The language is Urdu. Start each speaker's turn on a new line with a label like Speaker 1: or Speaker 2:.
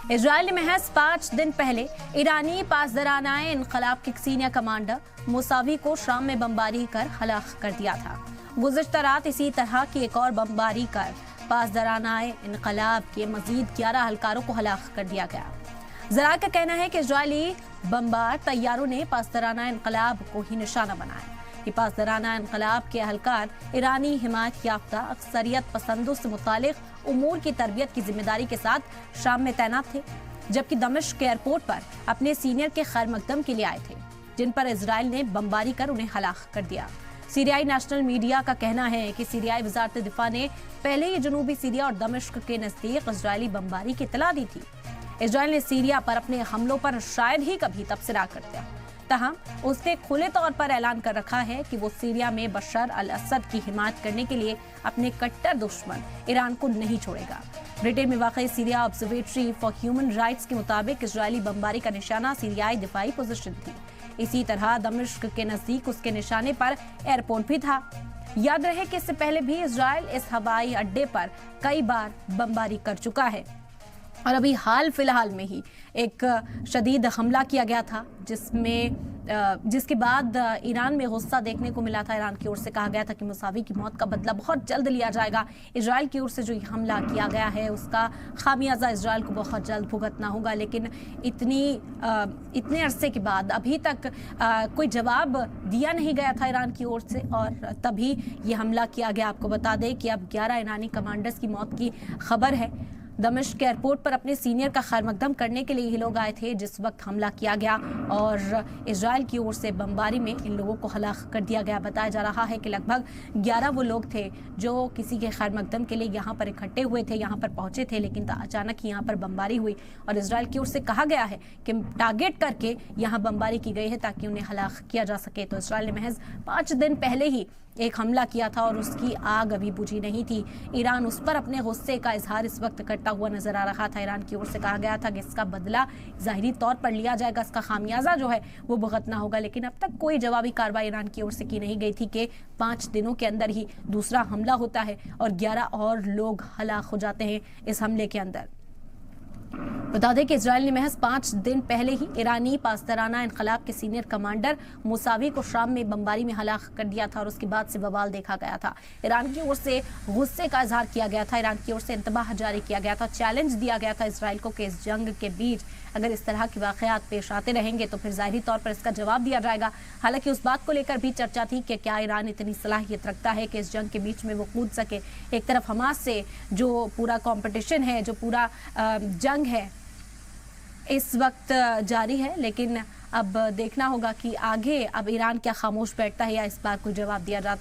Speaker 1: اسرائیل نے محض 5 دن پہلے ایرانی پاسدارانہ انقلاب کے سینئر کمانڈر موساوی کو شام میں بمباری کر ہلاک کر دیا تھا۔ گزشتہ رات اسی طرح کی ایک اور بمباری کر پاسدارانہ انقلاب کے مزید 11 اہلکاروں کو ہلاک کر دیا گیا۔ ذرائع کا کہنا ہے کہ اسرائیلی بمبار طیاروں نے پاسدارانہ انقلاب کو ہی نشانہ بنایا۔ یہ پاسدارانہ انقلاب کے اہلکار ایرانی حمایت یافتہ اکثریت پسندوں سے متعلق امور کی تربیت کی ذمہ داری کے ساتھ شام میں تعینات تھے، جبکہ دمشق ایئرپورٹ پر اپنے سینئر کے خیر مقدم کے لیے آئے تھے، جن پر اسرائیل نے بمباری کر انہیں ہلاک کر دیا۔ سیریائی نیشنل میڈیا کا کہنا ہے کہ سیریائی وزارت دفاع نے پہلے ہی جنوبی سیریا اور دمشق کے نزدیک اسرائیلی بمباری کی اطلاع دی تھی۔ اسرائیل نے سیریا پر اپنے حملوں پر شاید ہی کبھی تبصرہ کر دیا، تاہم اس نے کھلے طور پر اعلان کر رکھا ہے کہ وہ سیریا میں بشار الاسد کی حمایت کرنے کے لیے اپنے کٹر دشمن ایران کو نہیں چھوڑے گا۔ برٹن میں واقع Syria observatory for human rights کے مطابق اسرائیلی بمباری کا نشانہ سیریائی دفاعی پوزیشن تھی۔ اسی طرح دمشق کے نزدیک اس کے نشانے پر ایئرپورٹ بھی تھا۔ یاد رہے کہ اس سے پہلے بھی اسرائیل اس ہوائی اڈے پر کئی بار بمباری کر چکا ہے، اور ابھی حال فی الحال میں ہی ایک شدید حملہ کیا گیا تھا جس کے بعد ایران میں غصہ دیکھنے کو ملا تھا۔ ایران کی اور سے کہا گیا تھا کہ موساوی کی موت کا بدلہ بہت جلد لیا جائے گا۔ اسرائیل کی اور سے جو حملہ کیا گیا ہے اس کا خامیازہ اسرائیل کو بہت جلد بھگتنا ہوگا، لیکن اتنے عرصے کے بعد ابھی تک کوئی جواب دیا نہیں گیا تھا ایران کی اور سے، اور تبھی یہ حملہ کیا گیا۔ آپ کو بتا دیں کہ اب 11 ایرانی کمانڈرز کی موت کی خبر ہے۔ دمشق ایئرپورٹ پر اپنے سینئر کا خیر مقدم کرنے کے لیے یہ لوگ آئے تھے جس وقت حملہ کیا گیا، اور اسرائیل کی اور سے بمباری میں ان لوگوں کو ہلاک کر دیا گیا۔ بتایا جا رہا ہے کہ لگ بھگ 11 وہ لوگ تھے جو کسی کے خیر مقدم کے لیے یہاں پر اکٹھے ہوئے تھے، یہاں پر پہنچے تھے، لیکن اچانک یہاں پر بمباری ہوئی اور اسرائیل کی اور سے کہا گیا ہے کہ ٹارگٹ کر کے یہاں بمباری کی گئی ہے تاکہ انہیں ہلاک کیا جا سکے۔ تو اسرائیل نے محض 5 دن پہلے ہی ایک حملہ کیا تھا اور اس کی آگ ابھی بجھی نہیں تھی۔ ایران اس پر اپنے غصے کا اظہار اس وقت کرتا ہوا نظر آ رہا تھا۔ ایران کی اور سے کہا گیا تھا کہ اس کا بدلہ ظاہری طور پر لیا جائے گا، اس کا خامیازہ جو ہے وہ بھگتنا ہوگا، لیکن اب تک کوئی جوابی کارروائی ایران کی اور سے کی نہیں گئی تھی کہ 5 دنوں کے اندر ہی دوسرا حملہ ہوتا ہے اور 11 اور لوگ ہلاک ہو جاتے ہیں اس حملے کے اندر۔ بتا دیں کہ اسرائیل نے محض 5 دن پہلے ہی ایرانی پاسدارانہ انقلاب کے سینئر کمانڈر موساوی کو شام میں بمباری میں ہلاک کر دیا تھا، اور اس کے بعد سے بوال دیکھا گیا تھا۔ ایران کی اور سے غصے کا اظہار کیا گیا تھا، ایران کی اور سے انتباہ جاری کیا گیا تھا، چیلنج دیا گیا تھا اسرائیل کو کہ اس جنگ کے بیچ اگر اس طرح کے واقعات پیش آتے رہیں گے تو پھر ظاہری طور پر اس کا جواب دیا جائے گا۔ حالانکہ اس بات کو لے کر بھی چرچا تھی کہ کیا ایران اتنی صلاحیت رکھتا ہے کہ اس جنگ کے بیچ میں وہ کود سکے۔ ایک طرف حماس سے جو پورا کمپٹیشن ہے، جو پورا جنگ ہے اس وقت جاری ہے، لیکن اب دیکھنا ہوگا کہ آگے اب ایران کیا خاموش بیٹھتا ہے یا اس بار کوئی جواب دیا جاتا ہے۔